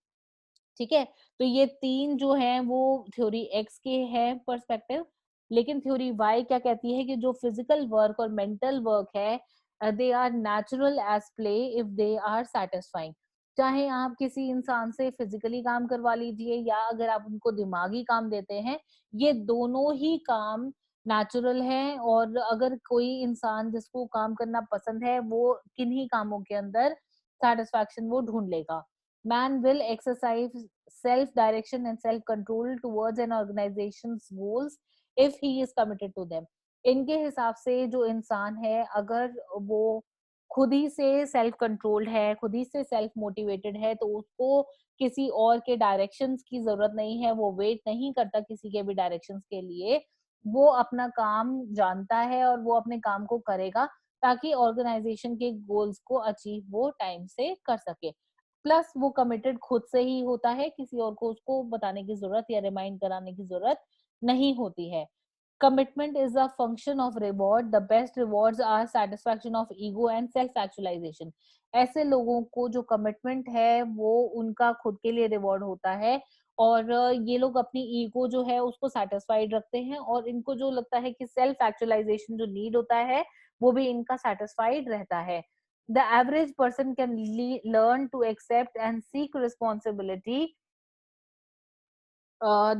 ठीक है, तो ये तीन जो हैं वो थ्योरी एक्स के हैं पर्सपेक्टिव। लेकिन थ्योरी वाई क्या कहती है कि जो फिजिकल वर्क और मेंटल वर्क है they are natural as play if they are satisfying. चाहे आप किसी इंसान से फिजिकली काम करवा लीजिए या अगर आप उनको दिमागी काम देते हैं, ये दोनों ही काम नेचुरल है। और अगर कोई इंसान जिसको काम करना पसंद है वो किन्हीं कामों के अंदर सेटिस्फैक्शन वो ढूंढ लेगा। Man will exercise self-direction and self-control towards an organization's goals if he is committed to them। इनके हिसाब से जो इंसान है अगर वो खुद ही से सेल्फ कंट्रोल्ड है, खुद ही से सेल्फ मोटिवेटेड है, तो उसको किसी और के डायरेक्शंस की जरूरत नहीं है, वो वेट नहीं करता किसी के भी डायरेक्शंस के लिए। वो अपना काम जानता है और वो अपने काम को करेगा ताकि ऑर्गेनाइजेशन के गोल्स को अचीव वो टाइम से कर सके। प्लस वो कमिटेड खुद से ही होता है, किसी और को उसको बताने की जरूरत या रिमाइंड कराने की जरूरत नहीं होती है। Commitment is a function of reward. The best rewards are satisfaction of ego and self actualization। ऐसे लोगों को जो कमिटमेंट है वो उनका खुद के लिए रिवॉर्ड होता है। और ये लोग अपनी ईगो जो है उसको सेटिस्फाइड रखते हैं और इनको जो लगता है कि सेल्फ एक्चुअलाइजेशन जो नीड होता है वो भी इनका सेटिस्फाइड रहता है। The average person can learn to accept and seek responsibility,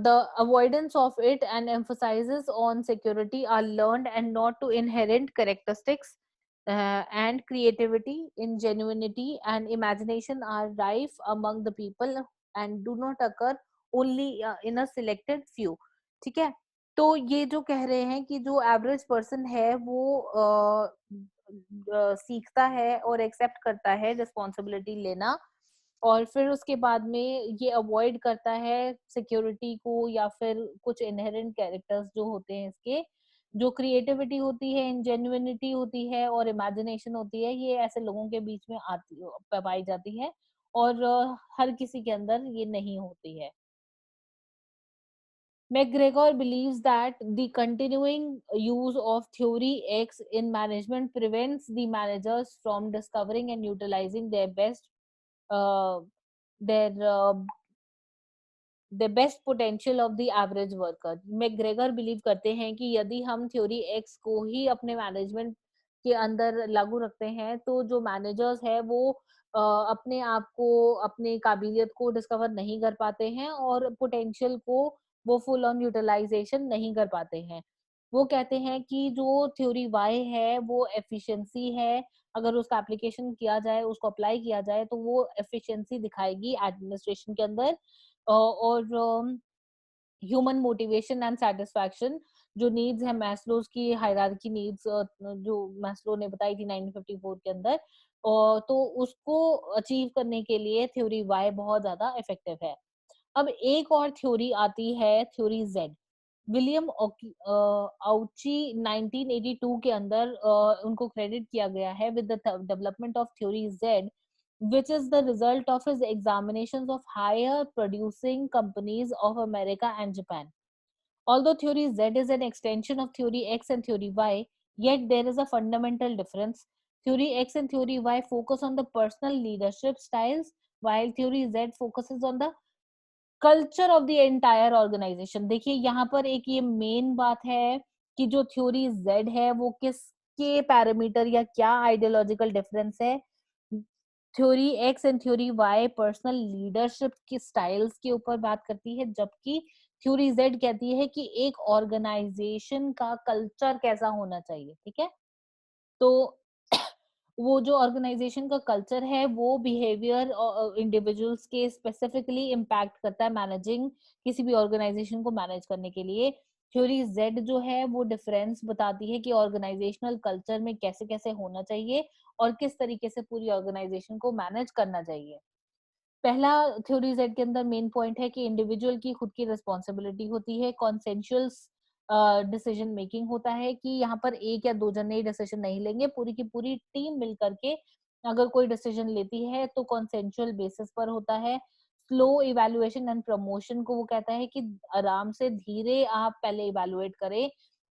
the avoidance of it and emphasizes on security are learned and not to inherent characteristics, and creativity, ingenuity and imagination are rife among the people and do not occur only in a selected few, ठीक है। तो ये जो कह रहे हैं कि जो एवरेज पर्सन है वो सीखता है और एक्सेप्ट करता है रिस्पॉन्सिबिलिटी लेना, और फिर उसके बाद में ये अवॉइड करता है सिक्योरिटी को या फिर कुछ इनहेरेंट कैरेक्टर्स जो होते हैं इसके, जो क्रिएटिविटी होती है, इंजेन्युइनिटी होती है और इमेजिनेशन होती है, ये ऐसे लोगों के बीच में आती पाई जाती है, और हर किसी के अंदर ये नहीं होती है। McGregor believes that the continuing use of Theory X in management prevents the managers from discovering and utilizing uh, their the best potential of the average worker. McGregor believe करते हैं कि यदि हम थ्योरी एक्स को ही अपने management के अंदर लागू रखते हैं तो जो मैनेजर्स है वो अपने आप को, अपने काबिलियत को डिस्कवर नहीं कर पाते हैं और पोटेंशियल को वो फुल ऑन यूटिलाइजेशन नहीं कर पाते हैं। वो कहते हैं कि जो थ्योरी वाई है वो एफिशिएंसी है, अगर उसका एप्लीकेशन किया जाए, उसको अप्लाई किया जाए तो वो एफिशिएंसी दिखाएगी एडमिनिस्ट्रेशन के अंदर, और ह्यूमन मोटिवेशन एंड सैटिस्फैक्शन, जो नीड्स है मैस्लोज की हायरार्की नीड्स, जो मैस्लो ने बताई थी 1954 के अंदर, और तो उसको अचीव करने के लिए थ्योरी वाई बहुत ज्यादा इफेक्टिव है। अब एक और थ्योरी आती है, थ्योरी जेड। विलियम आउची 1982 के अंदर उनको क्रेडिट किया गया है with the development of theory Z, which is the result of his examinations of higher producing companies of America and Japan. Although theory Z is an extension of theory X and theory Y, yet there is a fundamental difference. Theory X and theory Y focus on the personal leadership styles, while theory Z focuses on the culture of the entire organisation. देखिए यहाँ पर एक ये main बात है कि जो theory Z है वो किसके पैरामीटर या क्या आइडियोलॉजिकल डिफरेंस है। Theory X and theory Y personal leadership की स्टाइल्स के ऊपर बात करती है, जबकि थ्योरी जेड कहती है कि एक ऑर्गेनाइजेशन का कल्चर कैसा होना चाहिए, ठीक है। तो वो जो ऑर्गेनाइजेशन का कल्चर है वो बिहेवियर इंडिविजुअल्स के स्पेसिफिकली इम्पैक्ट करता है मैनेजिंग, किसी भी ऑर्गेनाइजेशन को मैनेज करने के लिए। थ्योरी जेड जो है वो डिफरेंस बताती है कि ऑर्गेनाइजेशनल कल्चर में कैसे कैसे होना चाहिए और किस तरीके से पूरी ऑर्गेनाइजेशन को मैनेज करना चाहिए। पहला थ्योरी जेड के अंदर मेन पॉइंट है कि इंडिविजुअल की खुद की रिस्पॉन्सिबिलिटी होती है, कॉन्सेंशुअल डिसीजन मेकिंग होता है कि यहाँ पर एक या दो जन ही डिसीजन नहीं लेंगे, पूरी की पूरी टीम मिल करके अगर कोई डिसीजन लेती है तो कॉन्सेंशुअल बेसिस पर होता है। स्लो इवैल्यूएशन एंड प्रमोशन को वो कहता है कि आराम से धीरे आप पहले इवैल्यूएट करें,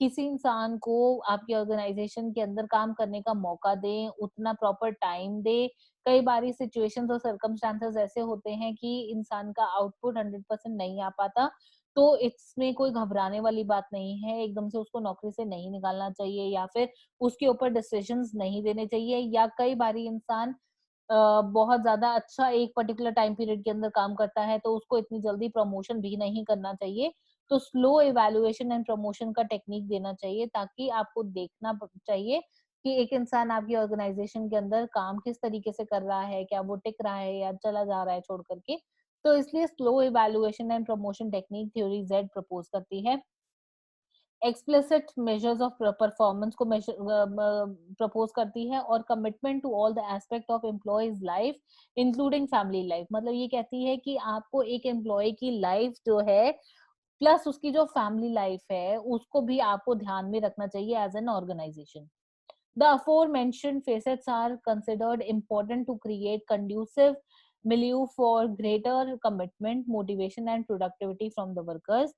किसी इंसान को आपकी ऑर्गेनाइजेशन के अंदर काम करने का मौका दें, उतना प्रॉपर टाइम दें। कई बारी सिचुएशंस और सर्कमस्टांसेस ऐसे होते हैं कि इंसान का आउटपुट 100% नहीं आ पाता, तो इसमें कोई घबराने वाली बात नहीं है, एकदम से उसको नौकरी से नहीं निकालना चाहिए या फिर उसके ऊपर डिसीजंस नहीं देने चाहिए। या कई बारी इंसान बहुत ज्यादा अच्छा एक पर्टिकुलर टाइम पीरियड के अंदर काम करता है तो उसको इतनी जल्दी प्रमोशन भी नहीं करना चाहिए। तो स्लो इवैल्यूएशन एंड प्रमोशन का टेक्निक देना चाहिए, ताकि आपको देखना चाहिए कि एक इंसान आपकी ऑर्गेनाइजेशन के अंदर काम किस तरीके से कर रहा है, क्या वो टिक रहा है या चला जा रहा है छोड़ करके। तो इसलिए slow evaluation and promotion technique theory Z propose करती है। एक्सप्लिसिट मेजर्स ऑफ परफॉर्मेंस को प्रपोज करती है, और commitment to all the aspect of employees life including family life. मतलब ये कहती है कि आपको एक एम्प्लॉय की लाइफ जो है प्लस उसकी जो फैमिली लाइफ है उसको भी आपको ध्यान में रखना चाहिए as an organisation. The aforementioned facets are considered important to create conducive milieu for greater commitment, motivation, and productivity from the workers.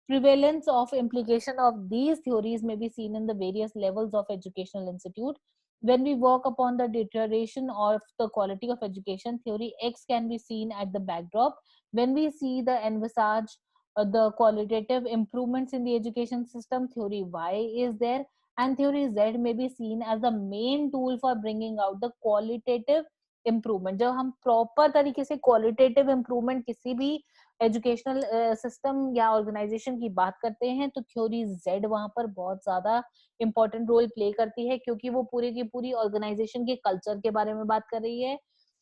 Prevalence of implication of these theories may be seen in the various levels of educational institute. When we work upon the deterioration of the quality of education, theory X can be seen at the backdrop. When we see the envisage the qualitative improvements in the education system, theory Y is there, and theory Z may be seen as the main tool for bringing out the qualitative improvement. जब हम proper तरीके से qualitative improvement किसी भी educational system या organisation की बात करते हैं तो थ्योरी जेड वहां पर बहुत ज्यादा इंपॉर्टेंट रोल प्ले करती है, क्योंकि वो पूरी की पूरी ऑर्गेनाइजेशन के कल्चर के बारे में बात कर रही है।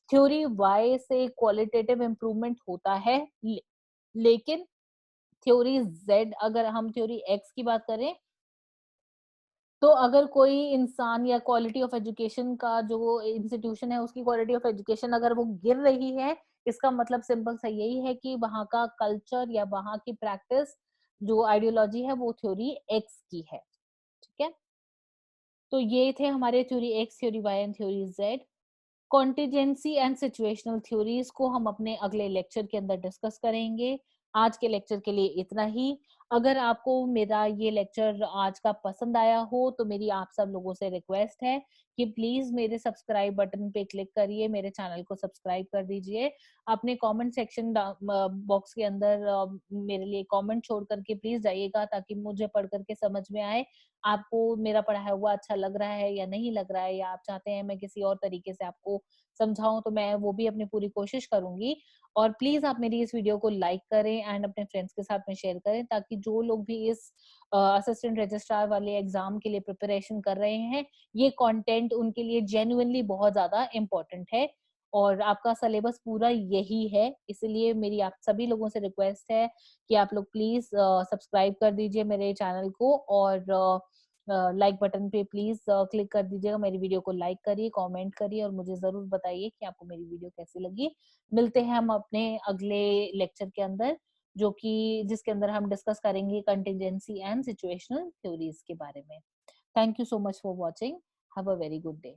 थ्योरी वाई से क्वालिटेटिव इम्प्रूवमेंट होता है, लेकिन थ्योरी Z, अगर हम थ्योरी X की बात करें, तो अगर कोई इंसान या क्वालिटी ऑफ एजुकेशन का जो इंस्टीट्यूशन है, उसकी क्वालिटी ऑफ एजुकेशन अगर वो गिर रही है, इसका मतलब सिंपल सा यही है कि वहाँ का कल्चर या वहाँ की प्रैक्टिस, जो आइडियोलॉजी है, वो थ्योरी एक्स की है। ठीक है? तो ये थे हमारे theory X, theory Y and theory Z. Contingency and situational theories को हम अपने अगले लेक्चर के अंदर डिस्कस करेंगे। आज के लेक्चर के लिए इतना ही। अगर आपको मेरा ये लेक्चर आज का पसंद आया हो, तो मेरी आप सब लोगों से रिक्वेस्ट है कि प्लीज मेरे सब्सक्राइब बटन पे क्लिक करिए, मेरे चैनल को सब्सक्राइब कर दीजिए। अपने कमेंट सेक्शन बॉक्स के अंदर मेरे लिए कमेंट छोड़ करके प्लीज जाइएगा, ताकि मुझे पढ़ करके समझ में आए आपको मेरा पढ़ाया हुआ अच्छा लग रहा है या नहीं लग रहा है, या आप चाहते हैं मैं किसी और तरीके से आपको समझाऊँ, तो मैं वो भी अपनी पूरी कोशिश करूँगी। और प्लीज़ आप मेरी इस वीडियो को लाइक करें एंड अपने फ्रेंड्स के साथ में शेयर करें, ताकि जो लोग भी इस असिस्टेंट रजिस्ट्रार वाले एग्ज़ाम के लिए प्रिपरेशन कर रहे हैं, ये कंटेंट उनके लिए जेन्युइनली बहुत ज़्यादा इम्पोर्टेंट है और आपका सिलेबस पूरा यही है। इसलिए मेरी आप सभी लोगों से रिक्वेस्ट है कि आप लोग प्लीज़ सब्सक्राइब कर दीजिए मेरे चैनल को, और लाइक बटन पे प्लीज क्लिक कर दीजिएगा। मेरी वीडियो को लाइक करिए, कमेंट करिए और मुझे जरूर बताइए कि आपको मेरी वीडियो कैसी लगी। मिलते हैं हम अपने अगले लेक्चर के अंदर, जो कि जिसके अंदर हम डिस्कस करेंगे कंटिजेंसी एंड सिचुएशनल थ्योरीज के बारे में। Thank you so much for watching. Have a very good day.